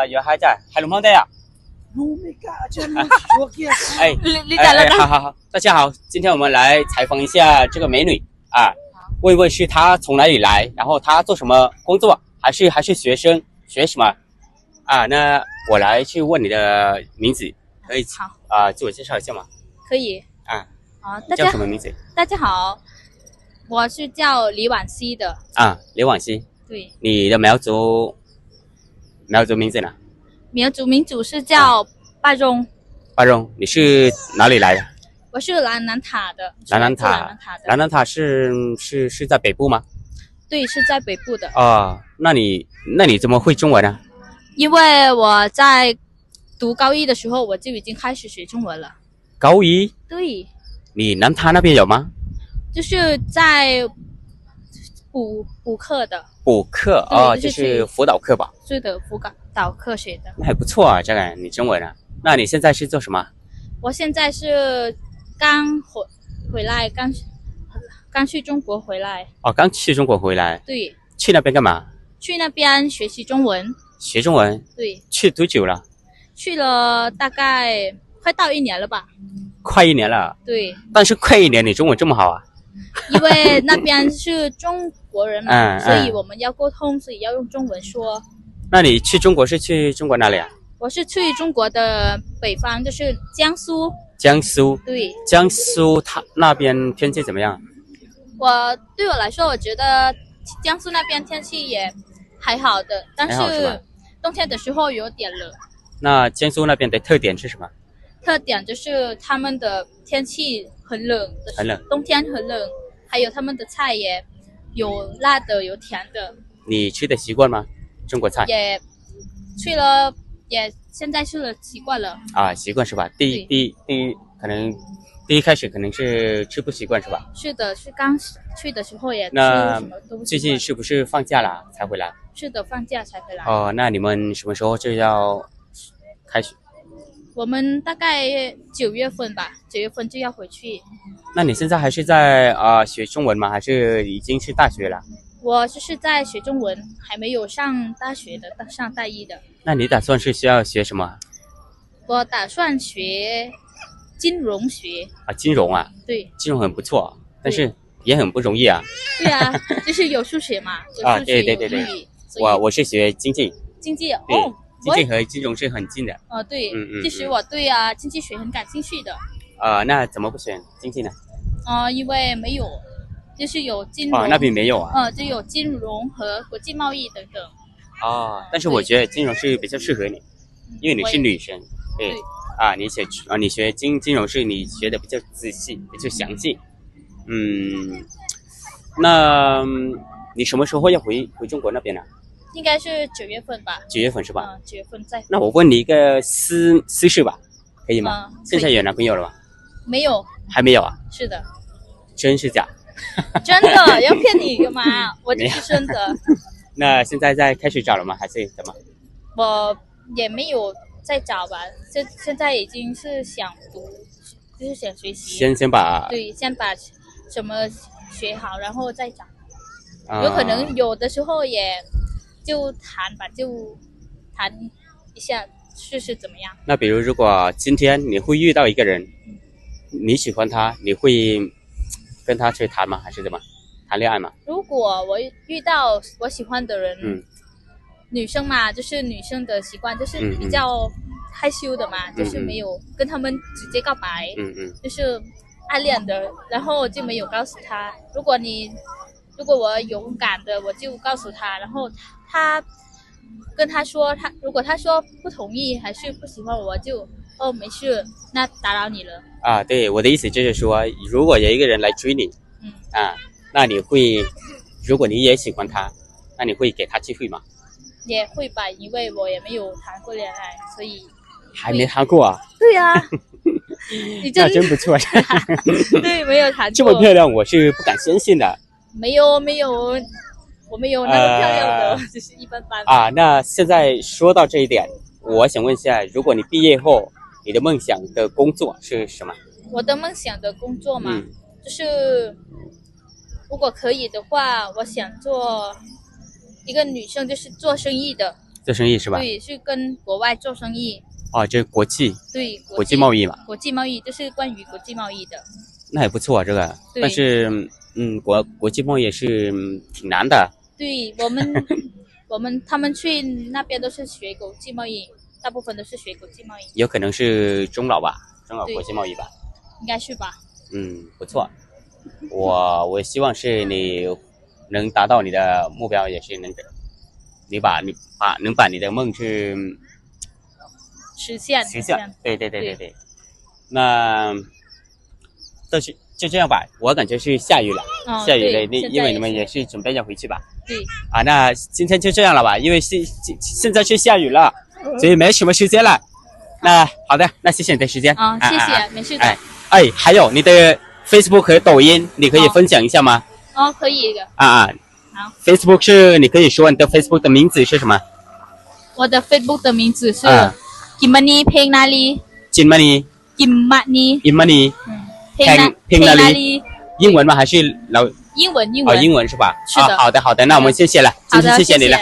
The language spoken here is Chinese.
有孩子还龙梦的呀。哎，好，大家好，今天我们来采访一下这个美女啊，问一问是她从哪里来，然后她做什么工作，还是学生，学什么啊？那我来去问你的名字，可以自我介绍一下吗？可以啊。大家叫什么名字？大家好，我是叫李婉熙的。李婉熙。对。你的苗族名字呢？苗族民族是叫巴荣。巴荣，你是哪里来的？我是南塔的。南塔是在北部吗？对，是在北部的。那你怎么会中文呢？因为我在读高一的时候，我就已经开始学中文了。高一？对。你南塔那边有吗？就是在补课的。补课就是辅导课吧？是的，辅导课学的。那还不错啊，这个你中文啊。那你现在是做什么？我现在是刚回来，刚去中国回来。刚去中国回来。对。去那边干嘛？去那边学习中文。学中文？对。去多久了？去了大概快到1年了吧。快1年了。对。但是快1年你中文这么好啊？因为那边是中国人嘛，所以我们要沟通，所以要用中文说。那你去中国是去中国哪里啊？我是去中国的北方，就是江苏。江苏。对。江苏它那边天气怎么样？对我来说，我觉得江苏那边天气也还好的，但是冬天的时候有点冷。那江苏那边的特点是什么？特点就是他们的天气很冷，冬天很冷，还有他们的菜也有辣的有甜的。你吃的习惯吗？中国菜也去了，也现在吃了习惯了。习惯是吧？可能第一开始可能是吃不习惯是吧？是的，是刚去的时候也吃什么都不习惯。最近是不是放假了才回来？是的，放假才回来。那你们什么时候就要开始？我们大概9月份吧，9月份就要回去。那你现在还是在学中文吗？还是已经是大学了？我就是在学中文，还没有上大学的，上大一的。那你打算是需要学什么？我打算学金融学。金融啊？对。金融很不错，但是也很不容易啊。对啊，就是有数学嘛。对。我是学经济。经济经济和金融是很近的。对。其实我对经济学很感兴趣的。那怎么不选经济呢？因为没有，就是有金融。那边没有啊。就有金融和国际贸易等等。但是我觉得金融是比较适合你，因为你是女生。对。你学金融是你学的比较仔细，比较详细。那你什么时候要回中国那边呢？应该是9月份吧。9月份是吧？9月份再。那我问你一个私事吧，可以吗？现在有男朋友了吗？没有。还没有啊？是的。真是假？真的，要骗你干嘛？我就是真的。那现在在开始找了吗？还是怎么？我也没有在找吧，现在已经是想读，就是想学习。先把什么学好，然后再找。有可能有的时候也就谈一下试试怎么样。那比如如果今天你会遇到一个人，你喜欢他，你会跟他去谈吗？还是怎么谈恋爱吗？如果我遇到我喜欢的人，女生嘛，就是女生的习惯就是比较害羞的嘛，就是没有跟他们直接告白，就是暗恋的，然后我就没有告诉他。如果我勇敢的，我就告诉他，然后他跟他说，如果他说不同意还是不喜欢我，就没事，那打扰你了。对，我的意思就是说，如果有一个人来追你，那你会，如果你也喜欢他，那你会给他机会吗？也会吧，因为我也没有谈过恋爱，所以还没谈过啊？对啊。那真不错。对，没有谈过。这么漂亮，我是不敢相信的。没有，我没有那么漂亮的，就是一般般。那现在说到这一点，我想问一下，如果你毕业后，你的梦想的工作是什么？我的梦想的工作嘛，就是如果可以的话，我想做一个女生，就是做生意的。做生意是吧？对，是跟国外做生意。哦，这国际。对，国际贸易嘛。国际贸易就是关于国际贸易的。那也不错啊，这个。但是，国际贸易也是挺难的。对他们去那边都是学国际贸易，大部分都是学国际贸易。有可能是中老吧，中老国际贸易吧。应该是吧。不错。我希望是你能达到你的目标，也是能把你的梦去实现。对。那就这样吧，我感觉是下雨了，下雨了，因为你们也是准备要回去吧？对。那今天就这样了吧，因为现在是下雨了，所以没什么时间了。那好的，那谢谢你的时间。谢谢，没事的。还有你的 Facebook 和抖音，你可以分享一下吗？可以的。好。Facebook 是你可以说你的 Facebook 的名字是什么？我的 Facebook 的名字是Gimani Pengnali。Gimani。Pengnali。英文吗？还是英文？英文是吧？是的。好的，那我们谢谢了，今天谢谢你了。